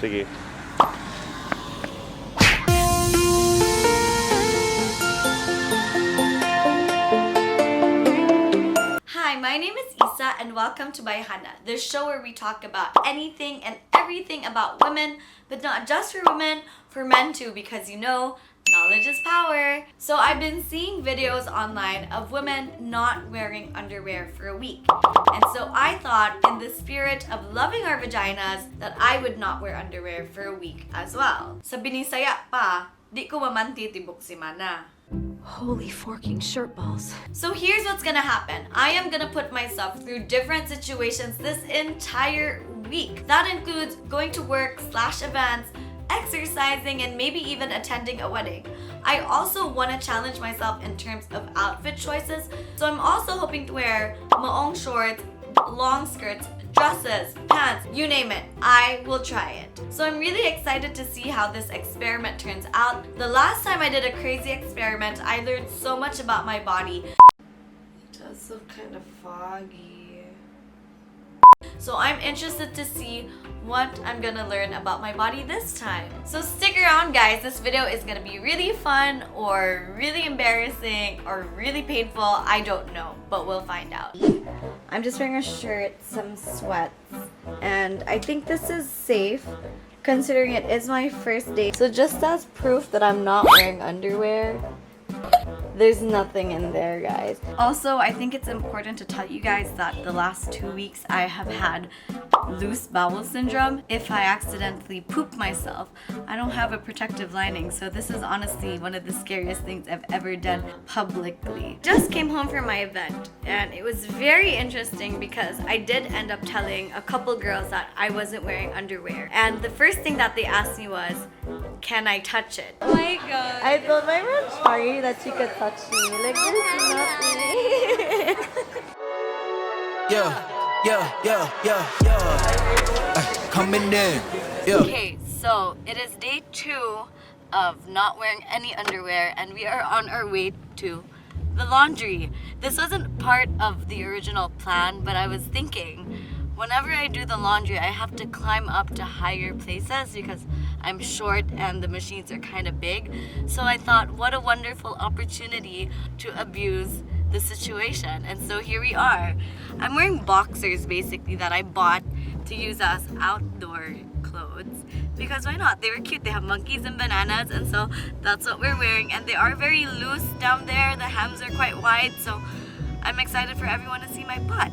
Sige. Hi, my name is Isa and welcome to Bayhana, the show where we talk about anything and everything about women, but not just for women, for men too, because you know, knowledge is power. So I've been seeing videos online of women not wearing underwear for a week. And so I thought, in the spirit of loving our vaginas, that I would not wear underwear for a week as well. Sa binisaya pa, di ko mamanti tibok si mana. Holy forking shirt balls. So here's what's gonna happen. I am gonna put myself through different situations this entire week. That includes going to work / events, exercising, and maybe even attending a wedding. I also want to challenge myself in terms of outfit choices, so I'm also hoping to wear maong shorts, long skirts, dresses, pants, you name it. I will try it. So I'm really excited to see how this experiment turns out. The last time I did a crazy experiment, I learned so much about my body. It does look kind of foggy. So I'm interested to see what I'm gonna learn about my body this time. So stick around, guys. This video is gonna be really fun or really embarrassing or really painful. I don't know, but we'll find out. I'm just wearing a shirt, some sweats, and I think this is safe considering it is my first day. So just as proof that I'm not wearing underwear, there's nothing in there, guys. Also, I think it's important to tell you guys that the last 2 weeks I have had loose bowel syndrome. If I accidentally poop myself, I don't have a protective lining, so this is honestly one of the scariest things I've ever done publicly. Just came home from my event, and it was very interesting because I did end up telling a couple girls that I wasn't wearing underwear, and the first thing that they asked me was, can I touch it? Oh my god. I told my friend Shari that she could touch me. Like, this is nothing. Coming in. Yeah. Okay, so it is day 2 of not wearing any underwear, and we are on our way to the laundry. This wasn't part of the original plan, but I was thinking, whenever I do the laundry, I have to climb up to higher places because I'm short and the machines are kind of big. So I thought, what a wonderful opportunity to abuse the situation. And so here we are. I'm wearing boxers basically that I bought to use as outdoor clothes because why not? They were cute. They have monkeys and bananas, and so that's what we're wearing. And they are very loose down there. The hems are quite wide, so I'm excited for everyone to see my butt.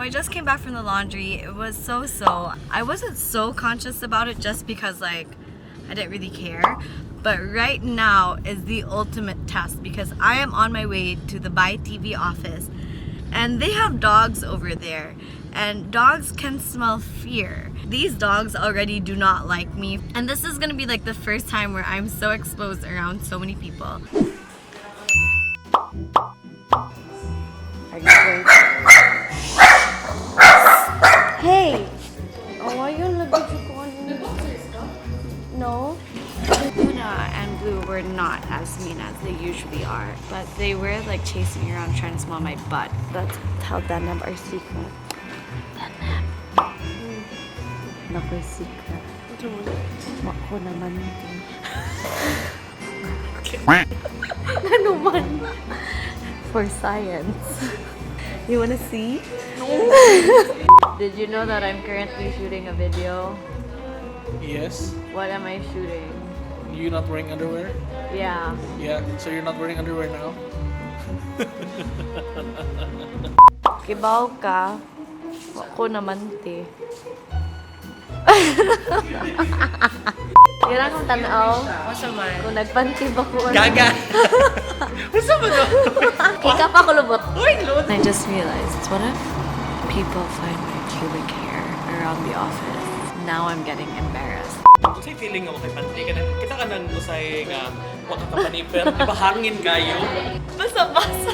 I just came back from the laundry. It was so-so. I wasn't so conscious about it just because like I didn't really care. But right now is the ultimate test because I am on my way to the Buy TV office and they have dogs over there, and dogs can smell fear. These dogs already do not like me, and this is gonna be like the first time where I'm so exposed around so many people. Are you going to... Hey! Oh, why you No. Luna and Blue were not as mean as they usually are, but they were like chasing me around trying to smell my butt. Let's tell Danab our secret. Danab. Nako'y secret. Mako naman. Ano man? For science. You wanna see? No. Did you know that I'm currently shooting a video? Yes. What am I shooting? You not wearing underwear? Yeah. Yeah. So you're not wearing underwear now? Kibaw ka. Ako naman te. Yan akong tanaw. Kung nagpanti ba ko. Gaga! What's up with that? Ika pa ko lubot. Wait, Lord. I just realized, what if people find my pubic hair around the office? Now I'm getting embarrassed. Say feeling nga kay panty ka na. Kita ka nang usay nga waka ka paniper. Di ba hangin kayo? Basa-basa.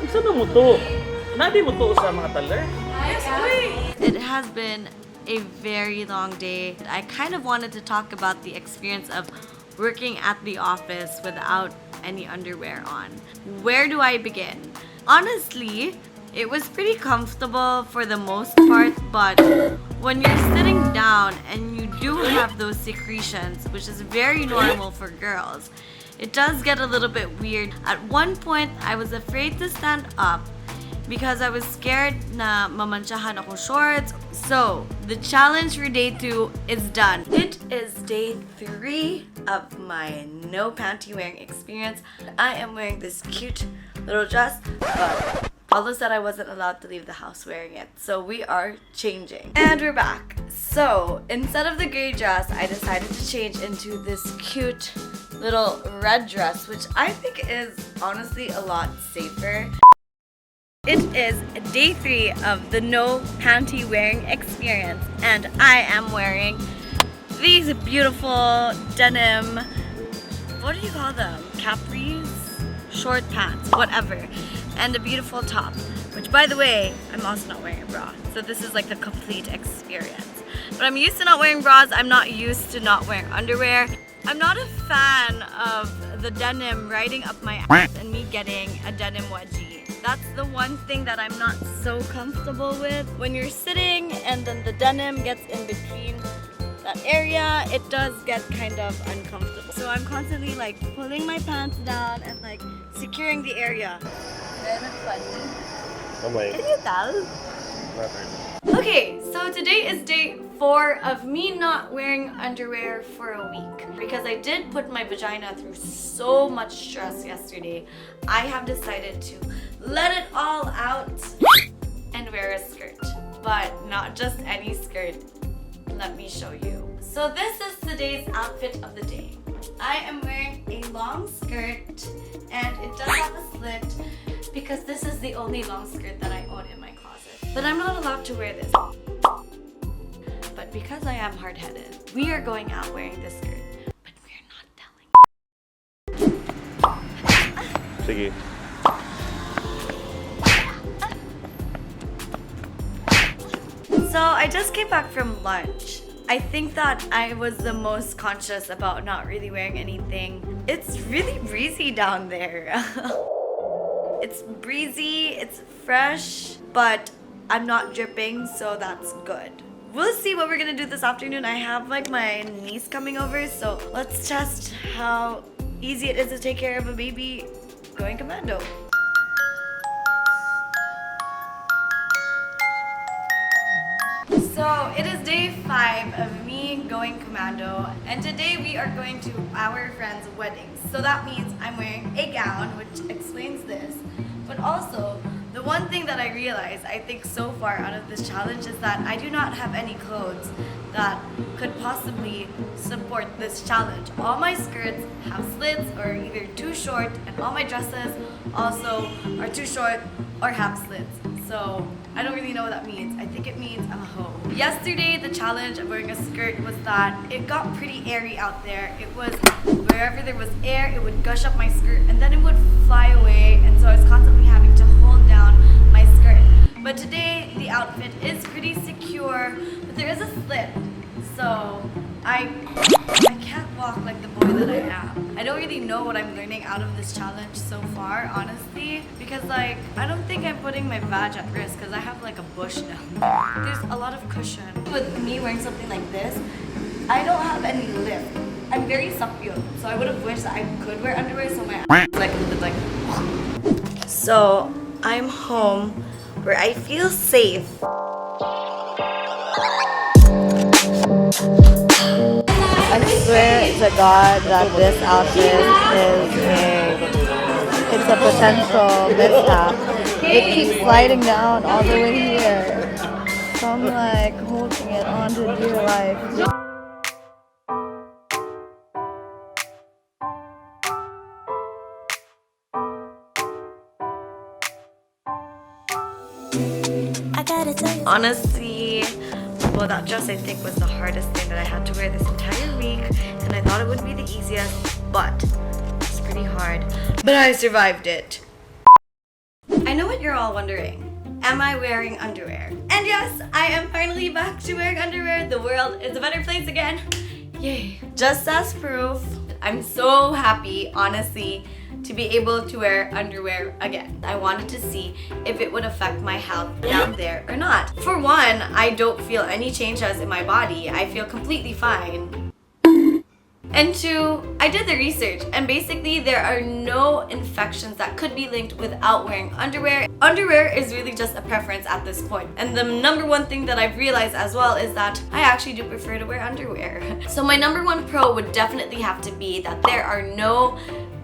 Isa na mo to? Nadi mo to sa mga taler? It has been a very long day. I kind of wanted to talk about the experience of working at the office without any underwear on. Where do I begin? Honestly, it was pretty comfortable for the most part, but when you're sitting down and you do have those secretions, which is very normal for girls, it does get a little bit weird. At one point, I was afraid to stand up because I was scared na mamansyahan ako shorts. So, the challenge for day 2 is done. It is day 3 of my no panty wearing experience. I am wearing this cute little dress, but Aldo said I wasn't allowed to leave the house wearing it. So we are changing. And we're back. So, instead of the gray dress, I decided to change into this cute little red dress, which I think is honestly a lot safer. It is day 3 of the no panty wearing experience, and I am wearing these beautiful denim, what do you call them? Capris? Short pants, whatever. And a beautiful top, which by the way, I'm also not wearing a bra. So this is like the complete experience. But I'm used to not wearing bras. I'm not used to not wearing underwear. I'm not a fan of the denim riding up my ass and me getting a denim wedgie. That's the one thing that I'm not so comfortable with. When you're sitting and then the denim gets in between that area, it does get kind of uncomfortable. So I'm constantly like pulling my pants down and like securing the area. Oh my. Can you tell? Okay, so today is day 4 of me not wearing underwear for a week. Because I did put my vagina through so much stress yesterday, I have decided to let it all out and wear a skirt. But not just any skirt. Let me show you. So this is today's outfit of the day. I am wearing a long skirt and it does have a slit because this is the only long skirt that I own in my closet. But I'm not allowed to wear this. But because I am hard-headed, we are going out wearing this skirt. But we're not telling. Sige. So I just came back from lunch. I think that I was the most conscious about not really wearing anything. It's really breezy down there. It's breezy, it's fresh, but I'm not dripping, so that's good. We'll see what we're gonna do this afternoon. I have like my niece coming over, so let's test how easy it is to take care of a baby going commando. So it is day 5 of me going commando, and today we are going to our friend's wedding. So that means I'm wearing a gown, which explains this. But also, the one thing that I realized, I think so far out of this challenge, is that I do not have any clothes that could possibly support this challenge. All my skirts have slits or either too short, and all my dresses also are too short or have slits. So I don't really know what that means. I think it means I'm a hoe. Yesterday, the challenge of wearing a skirt was that it got pretty airy out there. It was wherever there was air, it would gush up my skirt and then it would fly away. And so I was constantly having to hold down my skirt. But today, the outfit is pretty secure, but there is a slit. So I can't walk like the boy that I am. I don't really know what I'm learning out of this challenge so far, honestly, because like I don't think I'm putting my vag at risk because I have like a bush down there. There's a lot of cushion. With me wearing something like this, I don't have any lift. I'm very supple, so I would have wished that I could wear underwear so my ass like a little bit like. So I'm home where I feel safe. I swear to God that this outfit it's a potential mishap. It keeps sliding down all the way here. So I'm like holding it on to dear life. Honestly, well, that dress I think was the hardest thing that I had to wear this entire week, and I thought it would be the easiest, but it's pretty hard. But I survived it. I know what you're all wondering. Am I wearing underwear? And yes, I am finally back to wearing underwear. The world is a better place again. Yay. Just as proof, I'm so happy, honestly, to be able to wear underwear again. I wanted to see if it would affect my health down there or not. For one, I don't feel any changes in my body. I feel completely fine. And two, I did the research, and basically there are no infections that could be linked without wearing underwear. Underwear is really just a preference at this point. And the number one thing that I've realized as well is that I actually do prefer to wear underwear. So my number one pro would definitely have to be that there are no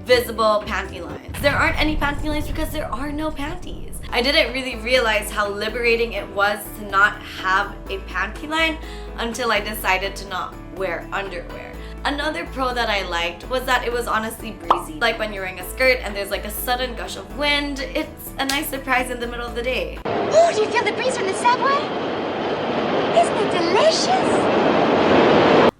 visible panty lines. There aren't any panty lines because there are no panties. I didn't really realize how liberating it was to not have a panty line until I decided to not wear underwear. Another pro that I liked was that it was honestly breezy. Like when you're wearing a skirt and there's like a sudden gush of wind, it's a nice surprise in the middle of the day. Oh, do you feel the breeze from the subway? Isn't it delicious?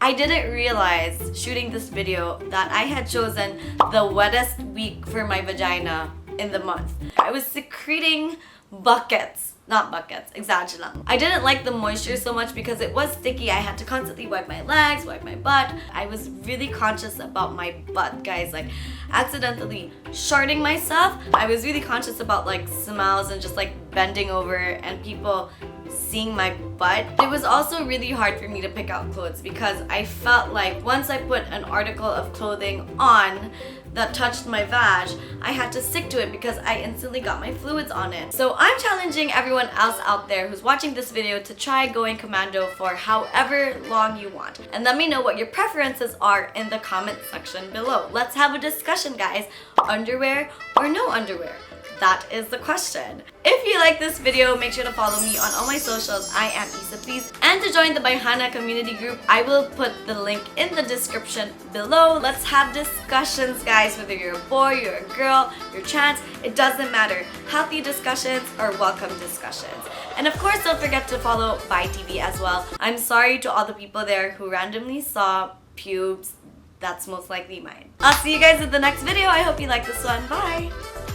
I didn't realize shooting this video that I had chosen the wettest week for my vagina in the month. I was secreting buckets. Not buckets, exaggerate lang. I didn't like the moisture so much because it was sticky. I had to constantly wipe my legs, wipe my butt. I was really conscious about my butt, guys, like accidentally sharding myself. I was really conscious about like smells and just like bending over and people seeing my butt. It was also really hard for me to pick out clothes because I felt like once I put an article of clothing on that touched my vag, I had to stick to it because I instantly got my fluids on it. So I'm challenging everyone else out there who's watching this video to try going commando for however long you want. And let me know what your preferences are in the comment section below. Let's have a discussion, guys. Underwear or no underwear? That is the question. If you like this video, make sure to follow me on all my socials. I am Isa, please. And to join the Baihana community group, I will put the link in the description below. Let's have discussions, guys. Whether you're a boy, you're a girl, you're trans, it doesn't matter. Healthy discussions or welcome discussions. And of course, don't forget to follow Bai TV as well. I'm sorry to all the people there who randomly saw pubes. That's most likely mine. I'll see you guys in the next video. I hope you like this one. Bye!